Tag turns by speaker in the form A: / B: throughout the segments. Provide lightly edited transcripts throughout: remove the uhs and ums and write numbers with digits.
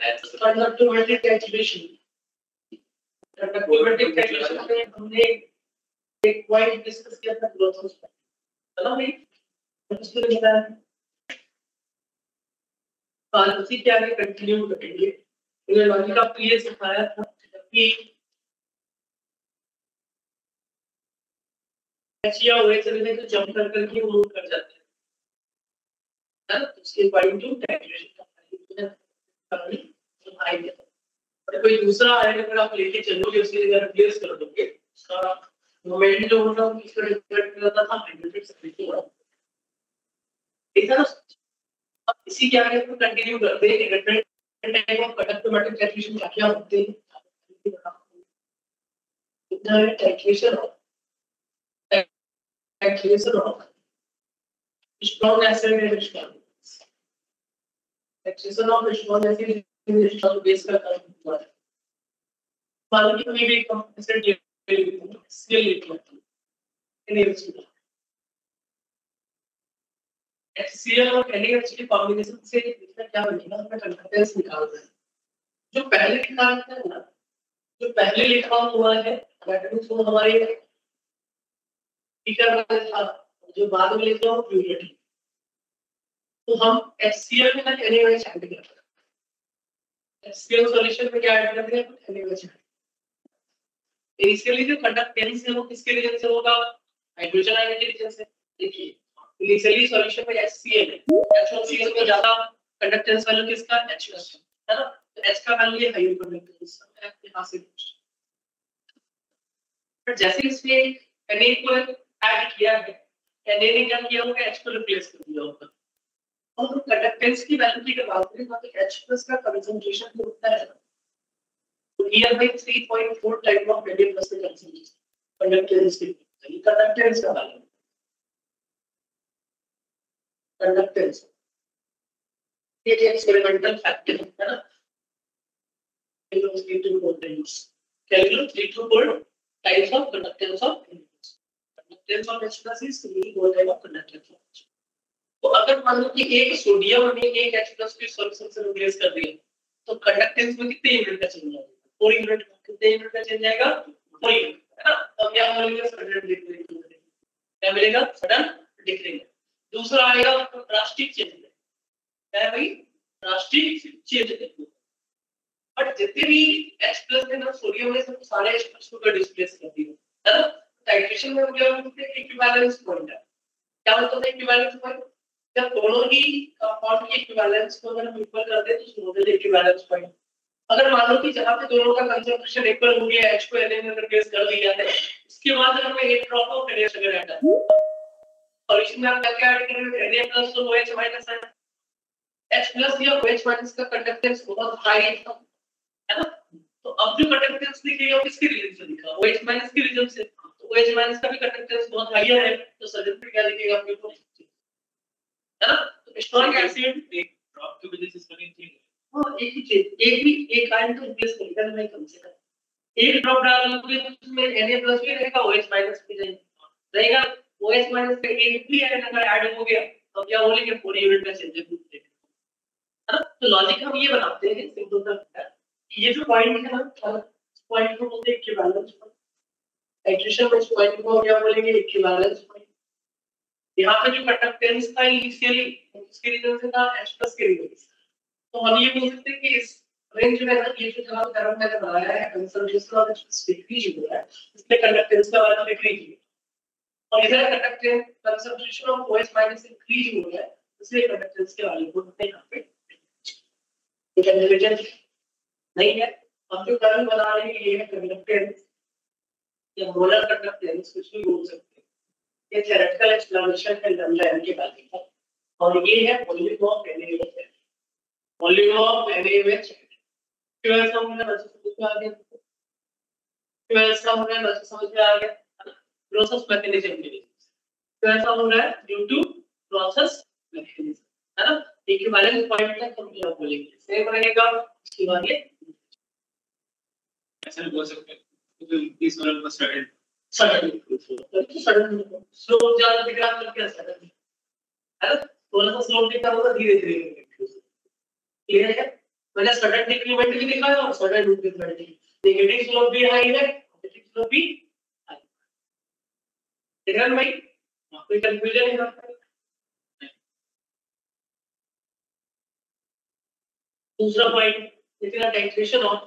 A: Conductivity calculation में हमने एक पॉइंट डिस्कस किया था ग्रोथ ऑफ चलो भाई उसके लिए बताया और उसी के आगे कंटिन्यू करेंगे। मैंने लॉजिक आपको ये सिखाया था कि एचिया हुए चलने तो जंप कर करके मूव कर जाते हैं ना, उसके पॉइंट टू कैलकुलेशन आइडिया और कोई दूसरा आइडिया अगर आप लेके चलोगे उसके लिए रिप्लेस कर दोगे उसका मोमेंट जो होगा वो किसका डिफरेंट करता था हाइड्रोलिक सर्किट वाला ठीक है ना। अब इसी के आगे हम कंटिन्यू करते हैं different type of conductivity calculation क्या होते हैं इतना calculation of strong acid and strong acceleration of strong acid and strong base का काम होता है। मान लीजिए कोई भी एसिड स्केल लिख लेते हैं HCl और NaOH के कॉम्बिनेशन से इसका क्या बनेगा उसका कंडक्टेंस निकालना है। जो पहले निकालते हैं ना जो पहले लिखा हुआ है दैट मींस वो हमारे टीचर वाला था जो बाद में लिखा हो प्यूरिटी तो हम HCl में ना NaOH ऐड करते हैं HCl सॉल्यूशन में क्या ऐड करते हैं NaOH इनिशियली जो कंडक्टेंस है वो किसके रीजन से होगा हाइड्रोजन आयन के रीजन से। देखिए इनिशियली सॉल्यूशन में HCl है HCl में ज्यादा कंडक्टेंस वैल्यू किसका H का है ना तो H का वैल्यू हाई कंडक्टेंस है यहां से पर जैसे इसमें Na को ऐड किया है Na ने क्या किया होगा H को रिप्लेस कर दिया होगा और तो कंडक्टेंस की वैल्यू की बात करें तो H+ का कंसंट्रेशन होता है तो here by 3.4 type of Na+ का कंसंट्रेशन कंडक्टेंस की कंडक्टेंस का वैल्यू कंडक्टेंस ये एक एक्सपेरिमेंटल फैक्टर है ना calculate 3 to 4 types of conductance of conductance of H+ is 3 to 4 type of conductance of H। तो अगर मान लो कि एक सोडियम ने एक H+ के सॉल्यूशन से रिप्लेस कर दिया तो कंडक्टेंस में कितने यूनिट का चेंज आएगा 4 यूनिट कितने यूनिट का चेंज आएगा 4 यूनिट है ना। अब क्या मिलेगा सडन डिक्रीज क्या मिलेगा सडन डिक्रीज। दूसरा आएगा ड्रास्टिक चेंज क्या है भाई ड्रास्टिक चेंज बट जितने भी H+ है ना सोडियम में सब सारे H+ को डिस्प्लेस कर दिया है ना। टाइट्रेशन में मुझे इक्विवेलेंस पॉइंट है क्या मतलब है इक्विवेलेंस पॉइंट जब दोनों ही कंपाउंड के इक्विवेलेंस को अगर हम इक्वल कर दे तो उसको इक्विवेलेंस पॉइंट। अगर मान लो कि जहां पे दोनों का कंसंट्रेशन इक्वल हो गया H को Na में रिप्लेस कर दिया है इसके बाद अगर मैं एक ड्रॉप ऑफ Na अगर ऐड कर सॉल्यूशन में आप क्या ऐड करेंगे Na+ तो OH- है H+ या OH- का कंडक्टेंस बहुत हाई है ना। तो अब जो कंडक्टेंस लिखेगा किसके रीजन से लिखा OH- के रीजन से तो OH- का भी कंडक्टेंस बहुत हाई है तो सजेस्ट क्या लिखेगा आपके को है ना। तो स्ट्रॉन्ग एसिड एक ड्रॉप की वजह से इसका चेंज हां एक ही चीज एक आयन को रिप्लेस करेगा नहीं कम से कम एक ड्रॉप डालोगे तो उसमें Na+ भी रहेगा OH- भी रहेगा OH- पे एक भी आयन अगर ऐड हो गया तो क्या बोलेंगे पूरे यूनिट का चेंज है ना। तो लॉजिक हम ये बनाते हैं सिंपल सा ये जो पॉइंट है ना पॉइंट को बोलते हैं इक्विवेलेंस पॉइंट टाइट्रेशन में पॉइंट को क्या बोलेंगे इक्विवेलेंस पॉइंट। यहां पे जो कंडक्टेंस था इनिशियली इसके रीजन से था H+ के रीजन से तो हम ये बोल सकते हैं कि इस रेंज में ना ये जो जहां कर्व मैंने बनाया है कंसंट्रेशन ऑफ H+ डिक्रीज हो रहा है इसलिए कंडक्टेंस का वैल्यू डिक्रीज हो और इधर conductance concentration of OH- increase हो रहा है इसलिए कंडक्टेंस के वैल्यू को हमने यहां पे कंडक्टेंस नहीं है। हम जो कर्व बना रहे हैं ये है कंडक्टेंस या मोलर कंडक्टेंस कुछ भी बोल सकते हैं ये थ्योरेटिकल एक्सप्लेनेशन है लैम्डा n के बारे में और ये है volume of NaOH volume of NaOH क्यों ऐसा होगा ना समझ में आ गया क्यों ऐसा हो रहा है बस समझ में आ गया प्रोसेस मैकेनिज्म के लिए क्यों ऐसा हो रहा है ड्यू टू प्रोसेस मैकेनिज्म है ना। इक्विवेलेंस पॉइंट तक हम क्या बोलेंगे सेम रहेगा उसके बाद ये ऐसा बोल सकते हैं तो इस वाला का सडन स्लोप ज्यादा दिख रहा है तो क्या सडन है ना थोड़ा सा स्लोप दिखता होगा धीरे धीरे क्लियर है। मैंने सडन डिक्रीमेंट भी दिखाया और सडन इंक्रीमेंट भी। नेगेटिव स्लोप भी हाई है, पॉजिटिव स्लोप भी हाई। ठीक है भाई, कोई कंफ्यूजन है? दूसरा पॉइंट, इतना titration of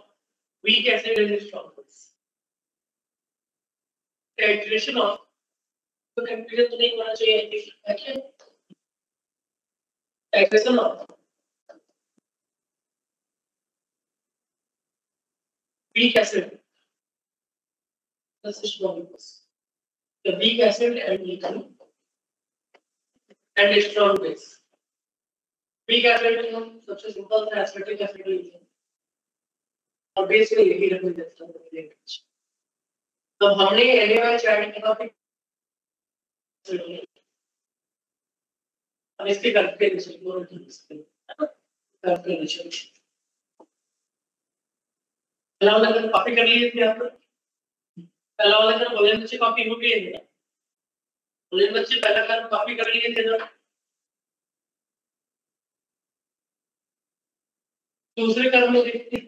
A: weak acid and strong base. Titration of, तो कंफ्यूजन तो नहीं होना चाहिए। देखिए titration of weak acid plus strong base. The weak acid and strong base. weak acid में हम सबसे सिंपल सा एसिटिक एसिड लेते हैं और बेस में यही रख देते हैं। तो हमने NaOH ऐड किया था, अब इसके करके पहला वाला अगर कॉपी कर लिए थे आप, पहला वाला अगर बोले बच्चे कॉपी हो गई है, बोले बच्चे पहला कर कॉपी कर लिए थे ना। दूसरे कर्म में देखते हैं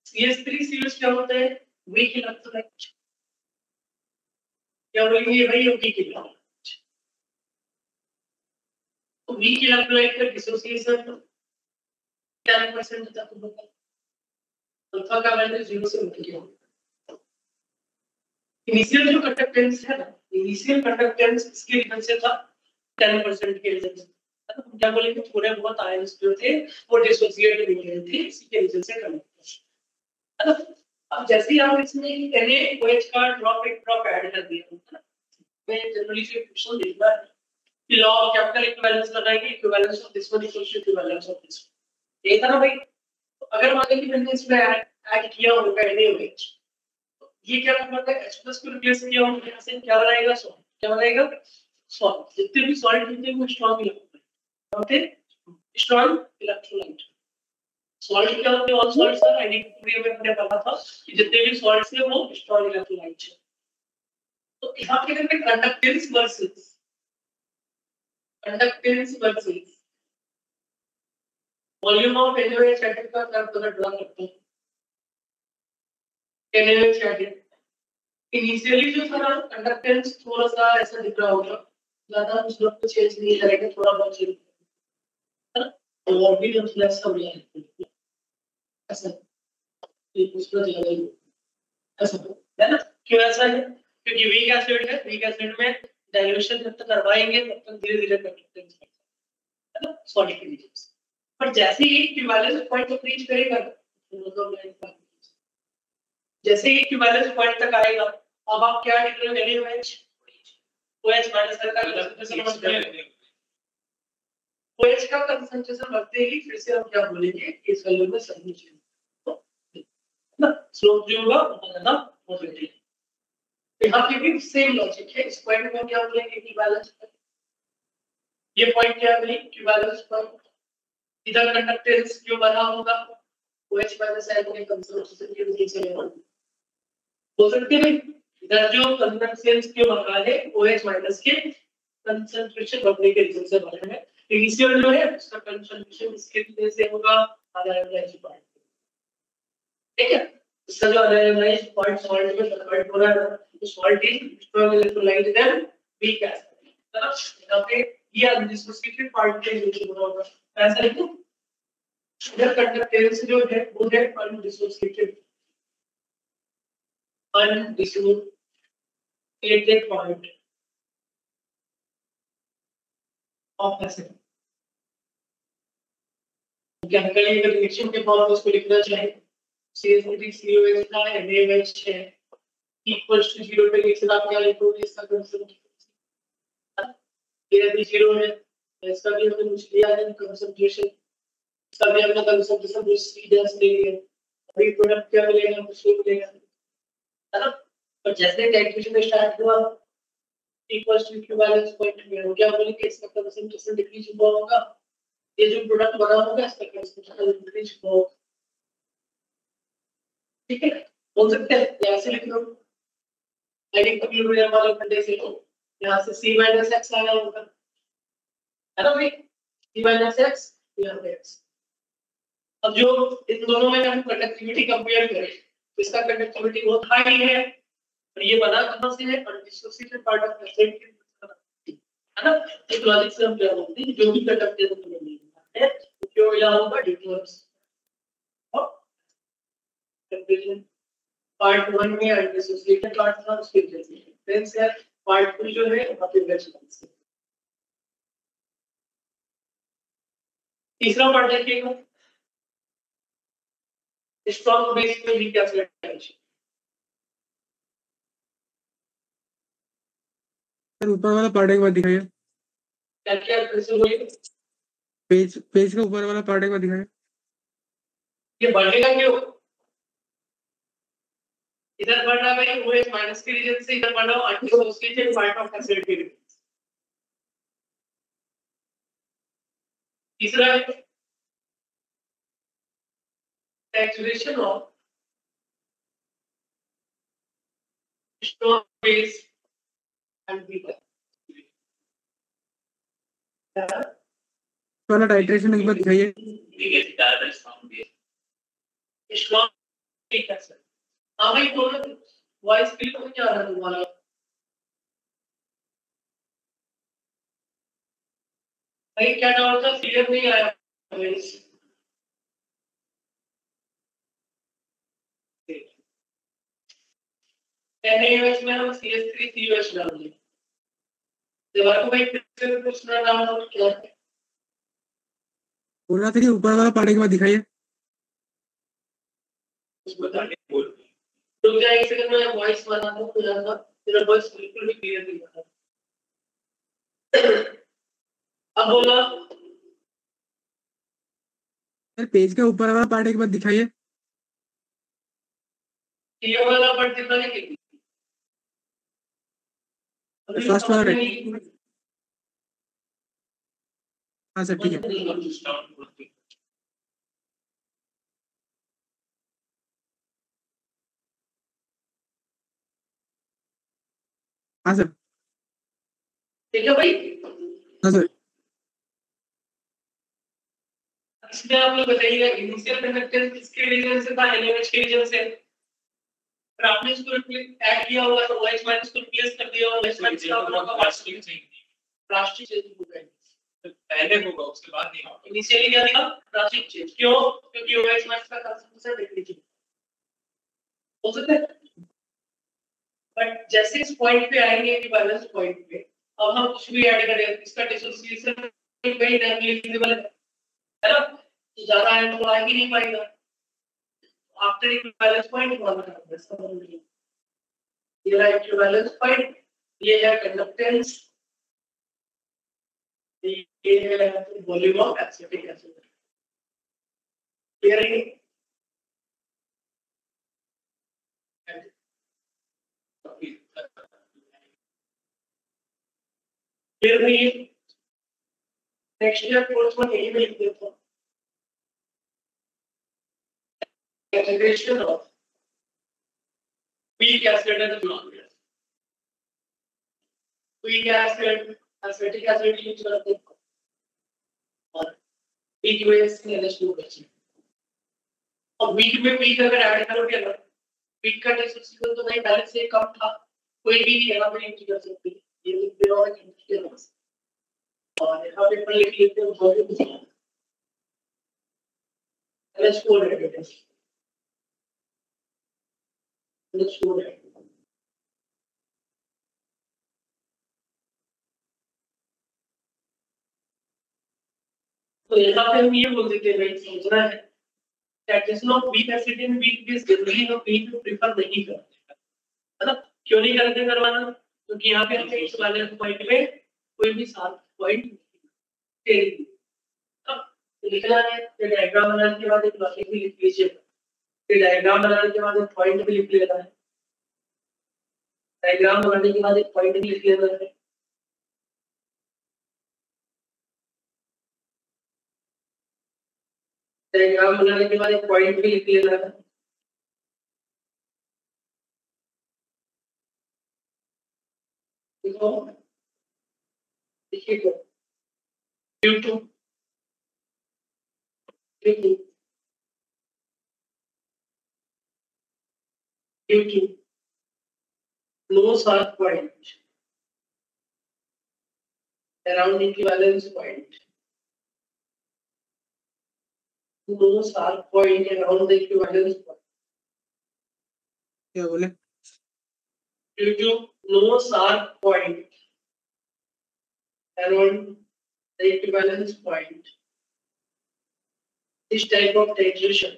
A: CH3CH क्या होता है, वीक इलेक्ट्रोलाइट। क्या बोलेंगे भाई, वीक इलेक्ट्रोलाइट। तो वीक इलेक्ट्रोलाइट का डिसोसिएशन 10% तक होता है, अल्फा का वैल्यू 0 से बढ़ गया। इनिशियल जो कंडक्टेंस है ना, इनिशियल कंडक्टेंस इसके रीजन से था 10% के रीजन से। हम क्या बोलेंगे, थोड़े बहुत आयंस जो थे वो डिसोसिएट हो गए थे, इसी के रीजन से कंडक्टेंस। अब जैसे ही हम इसमें NaOH का एक ड्रॉप ऐड कर दिया, मैं जनरली से क्वेश्चन देखना है कि लॉ ऑफ केमिकल इक्विवेलेंस लगाएंगे, equivalence of this one equals to equivalence of this. ये था ना भाई। तो अगर मान लीजिए मैंने इसमें ऐड किया होगा NaOH, तो ये क्या करता है, H+ को रिप्लेस किया होगा, यहां से क्या बनाएगा, सॉल्ट। क्या बनाएगा, सॉल्ट। जितने भी सॉल्ट होते हैं वो strong electrolyte, strong electrolyte. Salt क्या होते हैं, ऑल सॉल्ट्स आर आइडेंटिटी में हमने पढ़ा था कि जितने भी सॉल्ट्स हैं वो स्ट्रांग इलेक्ट्रोलाइट है। तो यहां पे देखते हैं conductance versus volume of NaOH atom का कर्व तो ड्रा करते हैं। NaOH एटम इनिशियली जो था कंडक्टेंस थोड़ा सा ऐसा दिख रहा होगा, ज्यादा उस लोग को चेंज नहीं करेंगे, थोड़ा बहुत चेंज है ना, और भी जो फ्लैश हो गया है ऐसा, ये दूसरा जगह है ऐसा है ना। क्यों ऐसा है, क्योंकि वीक एसिड है, वीक एसिड में डाइल्यूशन जब तक करवाएंगे तब तक धीरे-धीरे कंडक्टेंस है ना, सॉलिड के रीजन से। पर जैसे ही इक्विवेलेंस पॉइंट तक रीच करेगा, जैसे ही इक्विवेलेंस पॉइंट तक आएगा, अब आप क्या डिक्लेयर करेंगे, OH माइनस का कंसंट्रेशन, OH का कंसंट्रेशन बढ़ते ही फिर से हम क्या बोलेंगे, इस वैल्यू में सही चेंज ना, स्लोप जो होगा वो ज्यादा हो जाएगी। यहाँ पे भी सेम लॉजिक है, इस पॉइंट में क्या बोलेंगे, इक्विवेलेंस। ये पॉइंट क्या है, इक्विवेलेंस पॉइंट। इधर कंडक्टेंस क्यों बना होगा, OH माइनस आयन के कंसंट्रेशन की वजह से हो सकते हैं। इधर जो कंडक्टेंस क्यों बना है, OH माइनस के कंसंट्रेशन बढ़ने के वजह से बना है। इनिशियल जो है उसका कंसंट्रेशन इसके वजह से होगा, आयोनाइज्ड पार्ट। ठीक है, इसका जो आयोनाइज्ड पार्ट सॉल्ट में कन्वर्ट हो रहा है, तो salt is strong electrolyte than weak acid, है ना। यहाँ पे ये अनडिसोसिएटेड पार्ट के यूज हो रहा होगा, ऐसा है ना। इधर कंडक्टेंस जो है वो है undissociated part of acid। Chemical reaction के बाद उसको लिखना चाहिए, CH3COH का NaOH है इक्वल्स टू 0 पे लिख सकते आप, क्या लिखोगे, इसका कंसंट्रेशन ये भी 0 है, इसका भी हमने कुछ लिया है कंसंट्रेशन, इसका भी हमने कंसंट्रेशन कुछ सीधे ले लिया। अभी प्रोडक्ट क्या मिलेगा, कुछ मिलेगा, है ना। पर जैसे टाइट्रेशन स्टार्ट हुआ, इक्वल्स टू इक्विवेलेंस पॉइंट में क्या बोलेंगे, इसका कंसंट्रेशन डिक्रीज हुआ होगा, ये जो प्रोडक्ट बना होगा इसका कंसंट्रेशन डिक्रीज होगा। ठीक है, बोल सकते हैं यहां से लिख लो, आइडेंटिटी वाला फंडे से यहां से C - X आया होगा, है ना भाई। C - X अब जो इन दोनों में हम कंडक्टिविटी कंपेयर करें तो इसका कंडक्टिविटी बहुत हाई है और ये बना कहां से है अनडिसोसिएटेड पार्ट ऑफ एसिड है ना। एक लॉजिक से हम क्या बोलते हैं जो भी कंडक्टिविटी नहीं है जो या होगा डिफरेंस और कंपेरिजन पार्ट 1 में अनडिसोसिएटेड पार्ट था उसके डिफरेंस है पार्ट 2 जो है वहां पे वेरिएशंस है। तीसरा पार्ट देखिएगा स्ट्रॉन्ग बेस पे वीक एसिड अटैच
B: सर ऊपर वाला पार्ट एक बार दिखाइए।
A: क्या क्या कैसे हुई
B: पेज का ऊपर वाला पार्ट एक बार दिखाइए।
A: ये बढ़ेगा क्यों इधर बढ़ रहा है OH माइनस के रीजन से इधर बढ़ रहा है अनडिसोसिएटेड पार्ट ऑफ एसिड के रीजन। तीसरा है saturation of strong base and weak
B: वाला टाइट्रेशन एक बार दिखाइए।
A: स्ट्रॉन्ग ठीक है सर। हाँ भाई थोड़ा वॉइस क्लियर हो जा रहा है तुम्हारा भाई क्या डाउट था क्लियर नहीं आया NaOH में हम CH3COH डाल दें दीवार को भाई फिर से पूछना नाम हो क्या है
B: बोल रहा था कि ऊपर वाला पार्ट एक बार दिखाइए।
A: बताने बोल रुक जाए एक सेकंड में वॉइस बना दूं तो जाना तेरा वॉइस बिल्कुल भी क्लियर नहीं आ रहा अब बोला
B: सर पेज का ऊपर वाला पार्ट एक बार दिखाइए।
A: ये वाला पार्ट कितना है कि
B: फर्स्ट वाला हाँ सर ठीक है। हाँ सर
A: ठीक है भाई
B: हाँ सर
A: इसमें आप लोग बताइएगा इनिशियल कंडक्टेंस किसके रीजन से था NaOH के रीजन से और आपने इसको ऐड किया होगा तो OH माइनस को रिप्लेस कर दिया होगा OH माइनस का आपका प्लास्टिक चेंज होगा पहले होगा उसके बाद नहीं होगा इनिशियली क्या था प्लास्टिक चेंज क्यों क्योंकि OH माइनस का कंसंट्रेशन डिक्रीज हो सकता है बट जैसे इस पॉइंट पे आएंगे कि बैलेंस पॉइंट पे अब हम कुछ भी ऐड करें इसका डिसोसिएशन कहीं नेग्लिजिबल है ना तो ज्यादा ऐड तो आ ही नहीं पाएगा आफ्टर इक्विवेलेंस पॉइंट वन करना इसका मतलब ये है इक्विवेलेंस पॉइंट ये है कंडक्टेंस ये है volume of acetic acid clear है फिर भी नेक्स्ट ईयर कोर्स में यही लिख देता हूं integration of weak acid and strong acid weak acid acetic acid use करते हैं और weak base में NH2 बचे और weak में weak अगर ऐड करोगे ना weak का डिसोसिएशन तो नहीं पहले से कम था कोई भी यहाँ पे यूज कर सकते हैं ये लिख दे रहा है और यहाँ पे पर लिख लेते हैं वॉल्यूम NH4 है तो यहाँ पे हम ये बोल देते हैं भाई समझना है addition of weak acid in weak base generally हम वीक को प्रेफर नहीं करते है ना क्यों नहीं करते करवाना क्योंकि यहाँ पे हम इस वाले पॉइंट में कोई भी सात पॉइंट लिखना है तो डायग्राम बनाने के बाद एक लॉजिक भी लिख लीजिए फिर डायग्राम बनाने के बाद एक पॉइंट भी लिख लेना है डायग्राम बनाने के बाद एक पॉइंट भी लिख लेना है डायग्राम बनाने के बाद एक पॉइंट भी लिख लेना है देखो देखिए due to no sharp point around equivalence point. No sharp point around the equivalence point.
B: क्या बोले?
A: Due to no sharp point around the equivalence point, this type of titration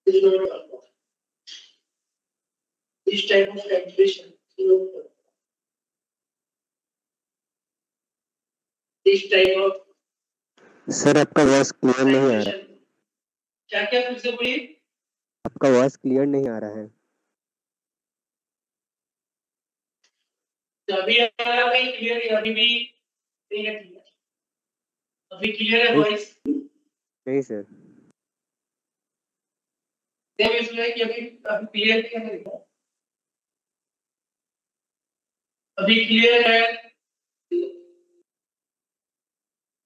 A: is not allowed. This type of titration is not allowed. This type of
C: sir आपका voice clear नहीं आ रहा है।
A: क्या क्या फिर से बोलिए।
C: आपका वॉइस क्लियर नहीं आ रहा है।
A: अभी आ रहा है क्लियर है? अभी भी नहीं है क्लियर? अभी क्लियर है वॉइस?
C: नहीं सर।
A: सेम इसमें है कि अभी क्लियर नहीं है। अभी क्लियर है?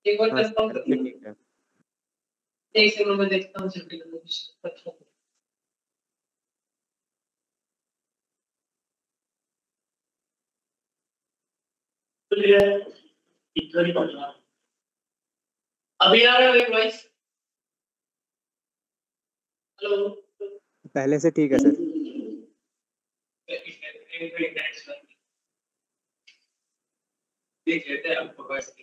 A: एक बार कंफर्म कर लीजिए। एक सेकंड में देखता हूं सेटिंग। अभी आ रहा है वॉइस? हेलो,
C: पहले से ठीक है सर।
A: देख लेते हैं आपको वॉइस।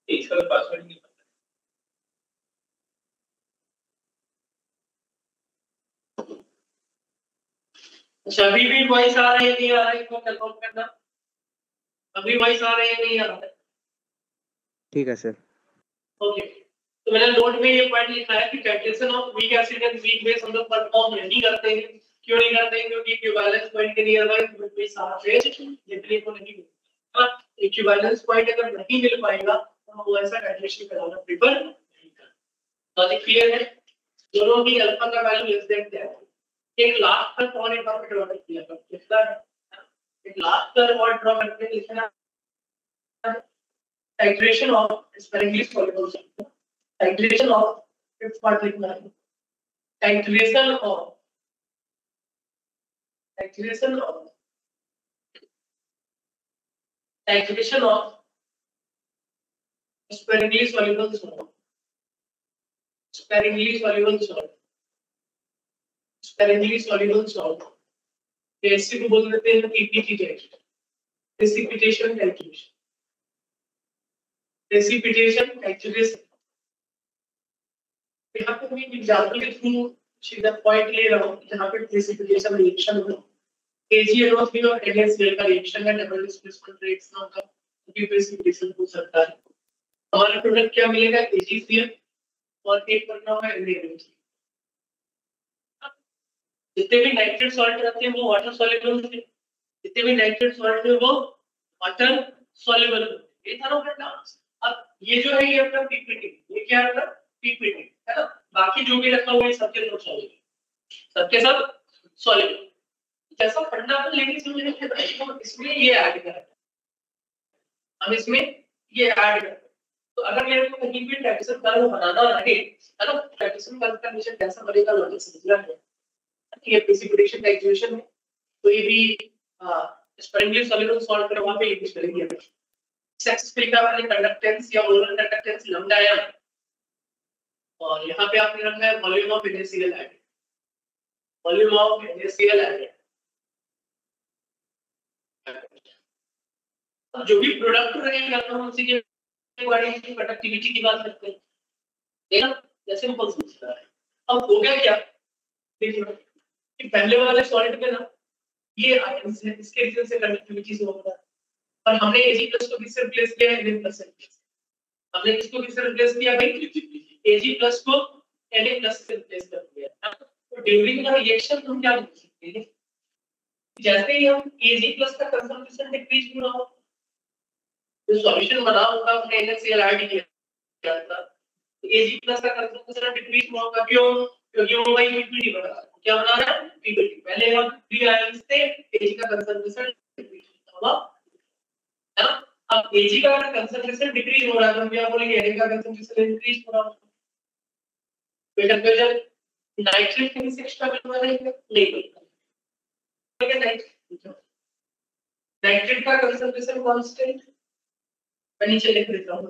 A: इसका पासवर्ड नहीं पता। अच्छा, अभी भी वॉइस आ रही है नहीं आ रही है? कंफर्म करना। अभी वॉइस आ रही है नहीं आ रहा है?
C: ठीक है सर।
A: ओके, तो मैंने नोट में ये पॉइंट लिखा है कि titration of weak acid and weak base हम लोग परफॉर्म नहीं करते हैं। क्यों नहीं करते हैं? क्योंकि इक्विवेलेंस पॉइंट के नियर बाय कोई सारा फेज देखने को नहीं मिलता। इक्विवेलेंस पॉइंट अगर नहीं मिल पाएगा तो हम वैसा टाइट्रेशन कराना प्रेफर नहीं करते। लॉजिक क्लियर है? दोनों की अल्फा का वैल्यू लेस देन 10। एक लास्ट तक कौन एक बार ड्रॉ किया था कितना है? एक लास्ट तक और ड्रॉ करके लिखना titration of sparingly soluble titration of fifth part लिखना है titration of sparingly soluble salt ऐसे को बोल देते हैं पीपीटी टेस्ट प्रेसिपिटेशन कैलकुलेशन। यहाँ पे मैं एग्जांपल के थ्रू सीधा पॉइंट ले रहा हूँ जहाँ पे प्रेसिपिटेशन रिएक्शन हो KgNO3 और NaCl का रिएक्शन है डबल डिस्प्लेसमेंट रिएक्शन का भी प्रेसिपिटेशन हो सकता है। हमारा प्रोडक्ट क्या मिलेगा? KgCl और एक करना है NaCl। जितने भी नाइट्रेट सॉल्ट रहते हैं वो वाटर सॉल्युबल होते हैं। जितने भी नाइट्रेट सॉल्ट है वो वाटर सॉल्युबल होते हैं। ये था ना। अब ये जो है ये अपना पीपीटी, ये क्या है? पीपीटी है ना। बाकी जो भी रखा हुआ है सबके सब सॉल्युबल जैसा पढ़ना है लेकिन इसमें इसमें ये ऐड करना है। हम इसमें ये ऐड करते हैं। तो अगर मेरे को कहीं भी टाइट्रेशन कर्व बनाना रहे है ना, टाइट्रेशन कर्व का निशान कैसा बनेगा लॉजिक समझना है। ये प्रेसिपिटेशन का इक्वेशन है। तो ये भी स्पेरिंगली सॉल्युबल सॉल्ट कर वहां पे यूज करेंगे। सक्सेसफुल का वाले कंडक्टेंस या मोलर कंडक्टेंस लैम्डा है और यहाँ पे आपने रखा है volume of NaCl add. Volume of NaCl add जो भी प्रोडक्ट रहेगा हम उसी के बारे में कंडक्टिविटी की बात करते हैं। देखा जैसे हम सोच रहा है। अब हो गया क्या? देखिए कि पहले वाले सॉलिड में ना ये आयंस है, इसके रीजन से कंडक्टिविटी से होता है। और हमने Ag+ को किससे रिप्लेस किया है? Na+ से। हमने किसको किससे रिप्लेस किया भाई? Ag+ को Na+ से रिप्लेस कर दिया। तो ड्यूरिंग द रिएक्शन हम क्या बोल सकते हैं? जैसे ही हम Ag+ का कंसंट्रेशन डिक्रीज हो रहा हो, जो सॉल्यूशन बना होगा हमने NaCl ऐड किया था, Ag+ का कंसंट्रेशन डिक्रीज होगा। क्यों? क्योंकि वो भाई पीपीटी बना रहा है। क्या बना रहा है? पीपीटी। पहले हम फ्री आयंस थे, Ag का कंसंट्रेशन डिक्रीज हुआ है ना। अब Ag का कंसंट्रेशन डिक्रीज हो रहा है तो हम क्या बोलेंगे Na का कंसंट्रेशन इंक्रीज हो रहा है। कोई कंफ्यूजन? नाइट्रेट कहीं से एक्स्ट्रा मिल रहा है नहीं मिल रहा। नाइट्रेट का कंसंट्रेशन कांस्टेंट मैं नीचे लिख देता हूं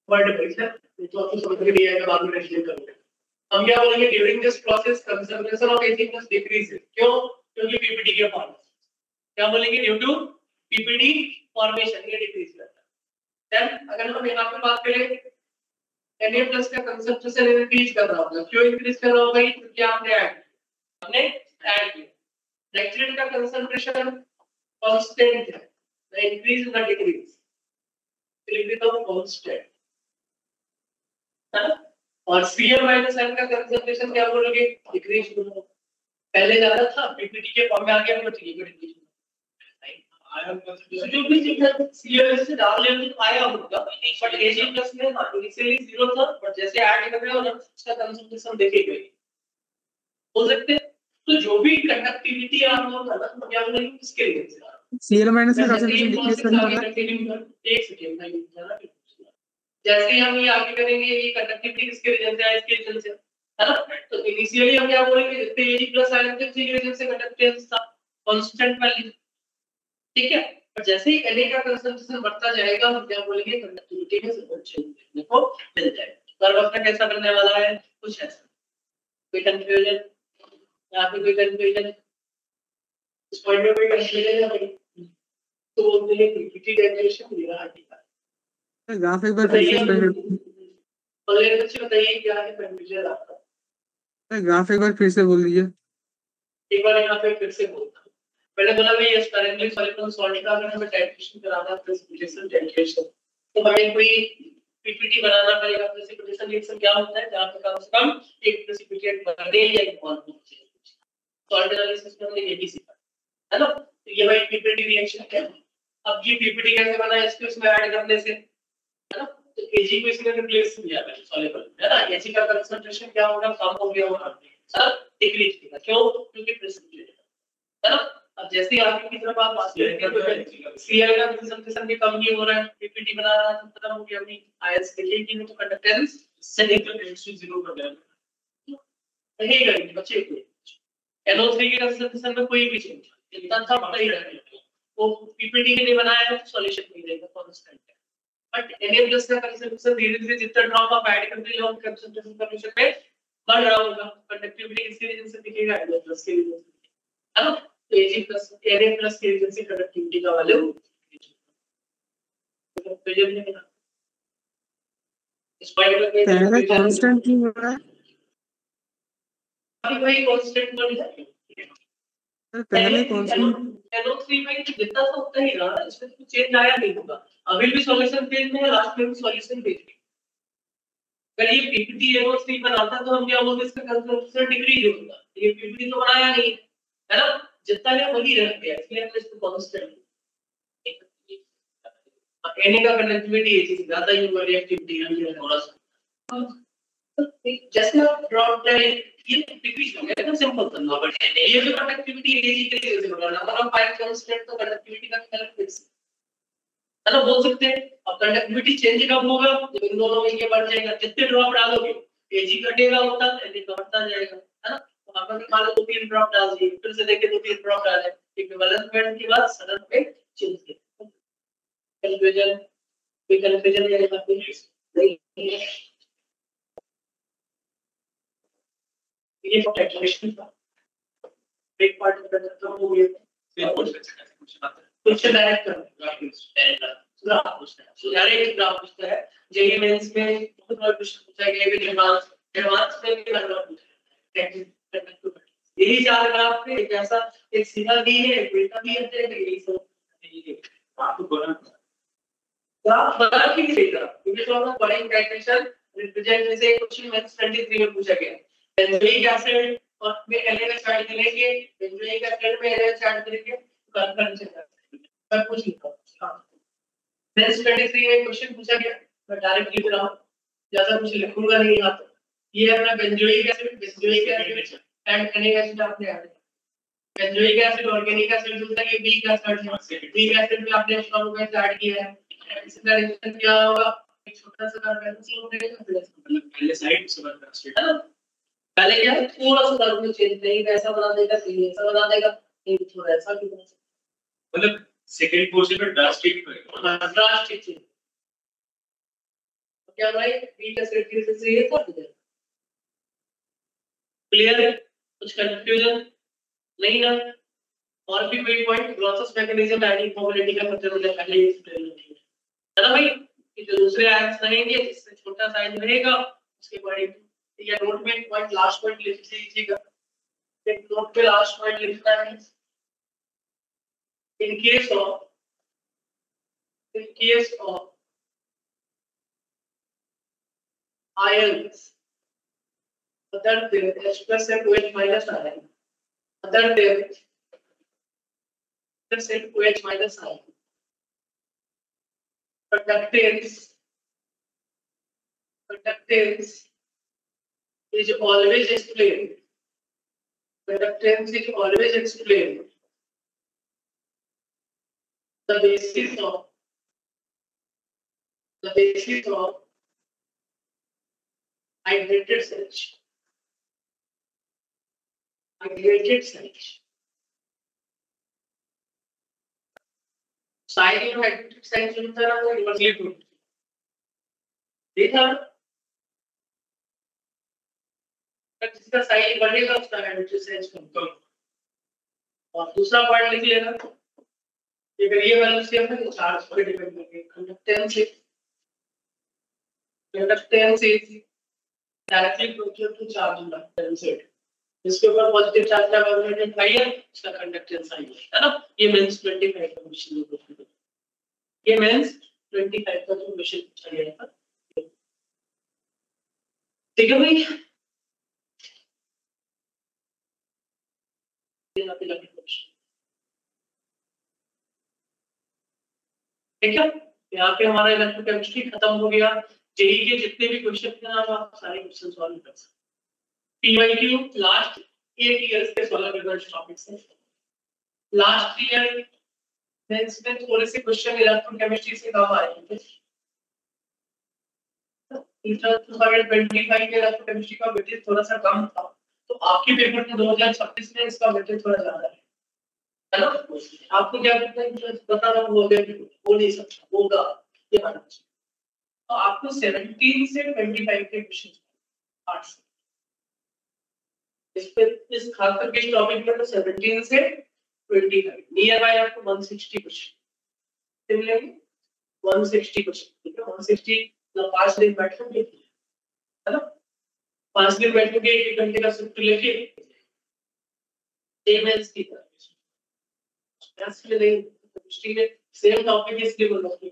A: वर्ड पे है तो आपको समझ में नहीं आएगा, बाद में एक्सप्लेन करूंगा। हम क्या बोलेंगे during this process concentration of Ag must decrease. क्यों? क्योंकि पीपीटी के फॉर्मेशन। क्या बोलेंगे ड्यू टू पीपीटी फॉर्मेशन ये डिक्रीज करता है। देन अगर हम यहां पे बात करें Na प्लस का कंसंट्रेशन इंक्रीज कर रहा होगा। क्यों इंक्रीज कर रहा होगा? क्योंकि आपने ऐड किया। नाइट्रेट का कंसंट्रेशन कांस्टेंट है, the increase in the decrease लिख दो कांस्टेंट है ना। और Cl माइनस N का कंसंट्रेशन क्या बोलोगे? डिक्रीज होगा। पहले ज्यादा था पीपीटी के फॉर्म में आ गया तो ठीक है डिक्रीज आयन कंसंट्रेशन जो भी Cl से डाल लेंगे तो आया होगा बट Ag प्लस में इनिशियली 0 था बट जैसे ऐड कर रहे हो ना उसका कंसंट्रेशन देखेंगे हो सकते हैं। तो जो भी कंडक्टिविटी आप लोग करना तो क्या बोलेंगे इसके लिए
B: Cl माइनस का कंसंट्रेशन डिक्रीज करना होगा।
A: एक सेकंड में जरा जैसे ही हम ये आगे करेंगे ये कंडक्टिविटी किसके रीजन से है? इसके रीजन से है ना। तो इनिशियली हम क्या बोलेंगे जितने Ag प्लस आयन थे उसी के रीजन से कंडक्टेंस था कांस्टेंट वैल्यू ठीक है। पर जैसे ही Na का कंसंट्रेशन बढ़ता जाएगा हम क्या बोलेंगे कंडक्टिविटी में सब चेंज देखने को मिल जाएगा। कर्व अपना कैसा बनने वाला है कुछ ऐसा। कोई कंफ्यूजन? यहाँ पे कोई कंफ्यूजन? इस पॉइंट में कोई कंफ्यूजन है तो बोलते हैं पीपीटी डेरिवेशन मेरा है।
B: ग्राफ एक बार फिर से
A: पहले बच्चे बताइए क्या है कंफ्यूजन आपका?
B: ग्राफ एक बार फिर से बोल दीजिए।
A: एक बार यहाँ पे फिर से बोलता हूँ। पहले बोला मैं ये करेंटली सॉल्युबल सॉल्ट का अगर हमें टाइट्रेशन कराना है प्रेसिपिटेशन टाइट्रेशन तो हमें कोई पीपीटी बनाना पड़ेगा। प्रेसिपिटेशन रिएक्शन क्या होता है जहाँ पे कम से कम एक प्रेसिपिटेट बने या एक बॉन्ड बने। सॉल्ट एनालिसिस में हमने यही सीखा है ना। तो ये भाई पीपीटी रिएक्शन क्या है। अब ये पीपीटी कैसे बना है इसको इसमें ऐड करने से है ना। तो Ag को इसने रिप्लेस किया है सॉल्युबल है ना। Ag का कंसंट्रेशन क्या होगा कम हो गया होगा सर डिक्रीज किया। क्यों? क्योंकि प्रेसिपिटेट है ना। अब जैसे ही आगे की तरफ आप बात करेंगे तो Cl का कंसंट्रेशन भी कम ही हो रहा है पीपीटी बना रहा है खत्म हो गया अपनी आयंस देखिए तो कंडक्टेंस से लेकर 0 कर देना नहीं करेंगे बच्चे को। NO3 के कंसंट्रेशन में कोई भी चेंज इतना था पता ही रहेगा वो पीपीटी के लिए बनाया है तो सॉल्यूशन नहीं रहेगा कांस्टेंट है। बट Na+ का कंसंट्रेशन धीरे-धीरे जितना ड्रॉप आप ऐड करते जाओ कंसंट्रेशन सॉल्यूशन में बढ़ रहा होगा। कंडक्टिविटी किसके रीजन से दिखेगा? Na+ के रीजन से है ना। तो Na+ के रीजन से कंडक्टिविटी का वैल्यू इस पॉइंट में
B: पहले कांस्टेंट क्यों हो रहा है?
A: अभी वही कांस्टेंट बन जाएगा।
B: पहले कांस्टेंट
A: NO3 में जितना सा उतना ही रहा इसमें कुछ चेंज आया नहीं होगा। अभी भी सॉल्यूशन फेज में है लास्ट में भी सॉल्यूशन फेज में। अगर ये पीपीटी NO3 बनाता तो हम क्या बोलते इसका कंसंट्रेशन डिक्रीज होगा। ये पीपीटी तो बनाया नहीं है ना जितना है वही रह गया इसलिए हमने इसको कांस्टेंट Na का कंडक्टिविटी Ag ज्यादा ही होगा रिएक्टिविटी है थोड़ा सा जैसे आप ड्रॉप डाउन ये डिक्रीज हो गया एकदम सिंपल था बट ये जो कंडक्टिविटी Ag के लिए हो रहा है नंबर ऑफ पाइप कांस्टेंट तो कंडक्टिविटी का वैल्यू फिक्स है ना बोल सकते हैं। अब कंडक्टिविटी चेंज कब होगा जब इन दोनों में ये बढ़ जाएगा जितने ड्रॉप डालोगे Ag घटेगा उतना Na बढ़ता जाएगा है ना। तो अपन मान लो 2-3 ड्रॉप डाल दिए फिर से देखें 2-3 ड्रॉप डाले इक्विवेलेंस बैंड के बाद सडन पे चेंज किया। कंफ्यूजन कोई कंफ्यूजन या नहीं है ये टाइट्रेशन था एक पार्ट का हो गया क्वेश्चन डायरेक्ट कर डायरेक्ट ग्राफ पूछता है जेईई मेंस में बहुत बार क्वेश्चन पूछा गया है एडवांस में भी लगभग पूछा है यही चार ग्राफ पे एक ऐसा एक सीधा भी है एक उल्टा भी है यही सब आपको बोलना ग्राफ बता के नहीं देगा क्योंकि तो हम पढ़ेंगे टाइट्रेशन रिप्रेजेंट जैसे क्वेश्चन मैथ्स 23 में पूछा गया बेंजोइक एसिड और में एलएच ऐड करेंगे बेंजोइक एसिड में एलएच ऐड करेंगे कन्फर्मेशन मैं पूछ लिखा हां मैथ्स 23 में क्वेश्चन पूछा गया मैं डायरेक्ट लिख रहा हूं ज्यादा कुछ लिखूंगा नहीं यहां पे ये है अपना बेंजोइक एसिड एंड एनिक एसिड आपने add benzoic acid organic acid होता है, ये वीक एसिड, वीक एसिड में आपने स्ट्रॉन्ग बेस ऐड किया है, इसका रिएक्शन क्या होगा, एक छोटा सा कार्बोक्सिल उठेगा, पहले साइड से बना है ना, पहले क्या है थोड़ा सा कार्बन चेंज नहीं ऐसा बना देगा, फिर ऐसा बना देगा, फिर थोड़ा ऐसा भी बना सकता, मतलब सेकंड पोर्शन में ड्रास्टिक चेंज क्या भाई, वीक एसिड की वजह से ये कर दिया। क्लियर है, कुछ कंफ्यूजन नहीं ना, और भी कोई point, process mechanism adding mobility का मतलब होता है पहले ही एक्सप्लेन है ना भाई, कि जो दूसरे आयंस रहेंगे इससे छोटा साइज रहेगा, उसके पॉइंट या नोट में पॉइंट लास्ट पॉइंट लिख लीजिएगा, एक नोट पे लास्ट पॉइंट लिखना है, in case of ions other than H plus and OH minus ion, other than plus and OH minus ion, conductance is always explained. Conductance is always explained. The basis of hydrated sludge. Size of hydrated sludge होता है वो inversely proportional. देखा? जिसका size बढ़ेगा उसका hydrated sludge कम, और दूसरा point लिख लेना, अगर ये वाला स्टेप है तो चार्ज पर डिपेंड करेगा, conductance is directly proportional to charge inductance rate. जिसके ऊपर पॉजिटिव चार्ज का वैल्यू हायर उसका कंडक्टेंस हाई है ना, ये मेंस 25 का क्वेश्चन है, ये मेंस 25 का क्वेश्चन पूछा गया था, ठीक है भाई, ठीक है, यहाँ पे हमारा इलेक्ट्रोकेमिस्ट्री खत्म हो गया, जेई के जितने भी क्वेश्चन थे ना आप सारे क्वेश्चन सॉल्व कर सकते हैं, पीवाईक्यू लास्ट 8 इयर्स के सॉल्व रिजल्ट टॉपिक्स हैं, लास्ट ईयर मेंस में थोड़े से क्वेश्चन इलेक्ट्रोकेमिस्ट्री से कम आए थे, 2025 के इलेक्ट्रोकेमिस्ट्री का वेटेज थोड़ा सा कम था, तो आपके पेपर में 2026 में इसका वेटेज थोड़ा ज्यादा है ना, आपको क्या पता ना हो गया वो नहीं सकता होगा, ये मानना चाहिए, तो आपको 17 से 25 के क्वेश्चन आर्ट्स इस खास करके टॉपिक में तो 17 से 25 नियर बाय आपको 160 क्वेश्चन मिलेंगे, 160 क्वेश्चन, ठीक है, 160 मतलब 5 दिन बैठोगे है ना, 5 दिन बैठोगे 1 घंटे का शिफ्ट लेके पेमेंट्स की तरह मैथ्स में नहीं, केमिस्ट्री में सेम टॉपिक इसलिए बोल रहा हूं,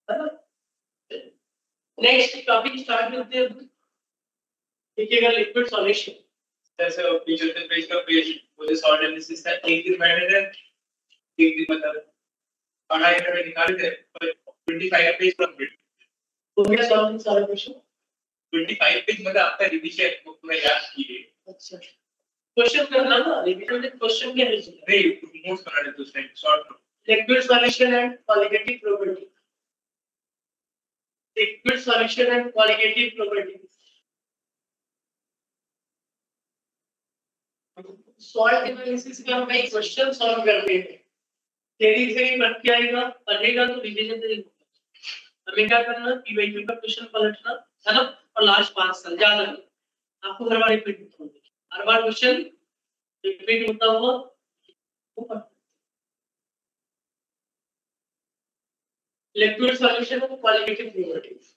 A: है ना। नेक्स्ट टॉपिक स्टार्ट करते हैं, देखिएगा लिक्विड सॉल्यूशन, जैसे टीचर के पेज का पेज मुझे सॉल्ट एनालिसिस का एक दिन बैठे थे, एक दिन मतलब पढ़ाई में निकाले थे 25 पेज कंप्लीट हो गया, सॉल्व सारा क्वेश्चन 25 पेज मतलब आपका रिवीजन बुक में याद कीजिए, अच्छा क्वेश्चन करना ना, रिवीजन में क्वेश्चन क्या है नहीं नोट्स बना लेते उस time short liquid solution and qualitative property, liquid solution and qualitative property, salt analysis का हम एक क्वेश्चन सॉल्व करते हैं, थ्योरी से पढ़ के आएगा, पढ़ेगा तो रिवीजन से हमें क्या करना, पीवाईक्यू का क्वेश्चन पलटना है ना, और लास्ट 5 साल याद रखना, आपको हर बार रिपीट होता है, हर बार क्वेश्चन रिपीट होता हुआ, लिक्विड सॉल्यूशन और qualitative properties,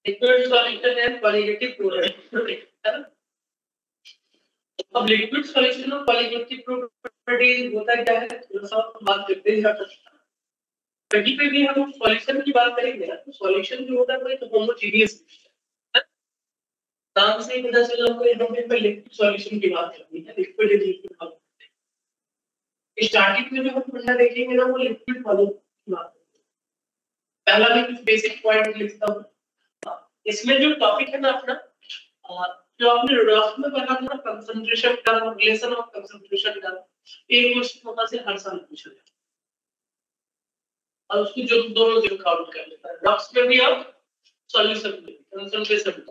A: liquid solution and qualitative properties है ना। अब लिक्विड सॉल्यूशन और क्वालिटेटिव प्रॉपर्टीज होता क्या है, थोड़ा सा बात करते हैं, कहीं पे भी हम सॉल्यूशन की बात करेंगे ना, तो सॉल्यूशन जो होता है वो एक होमोजेनियस है, नाम से ही पता चला हमको यहाँ पे लिक्विड सॉल्यूशन की बात करनी है, लिक्विड की बात करते हैं, स्टार्टिंग में जो हम पढ़ना देखेंगे ना वो लिक्विड सॉल्यूशन की बात करते हैं, पहला भी कुछ बेसिक पॉइंट लिखता हूँ, इसमें जो टॉपिक है ना अपना जो आपने रेडॉक्स में पढ़ा था ना, concentration term, relation of concentration term, एक क्वेश्चन होता है हर साल पूछा जाता है और उसको जो दोनों जो काउंट कर लेता है। रेडॉक्स में भी आप सॉल्यूशन में concentration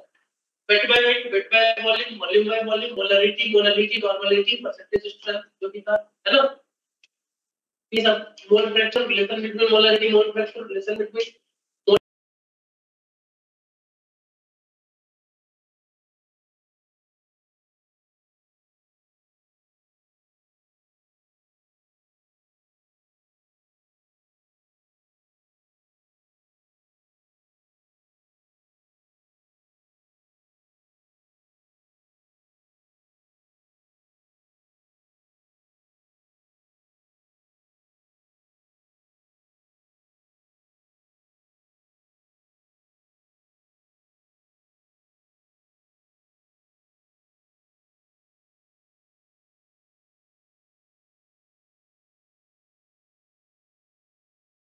A: weight by volume, volume by volume, molarity, normality, percentage strength जो भी था, है ना, ये सब mole fraction, relation between molarity, mole fraction, relation between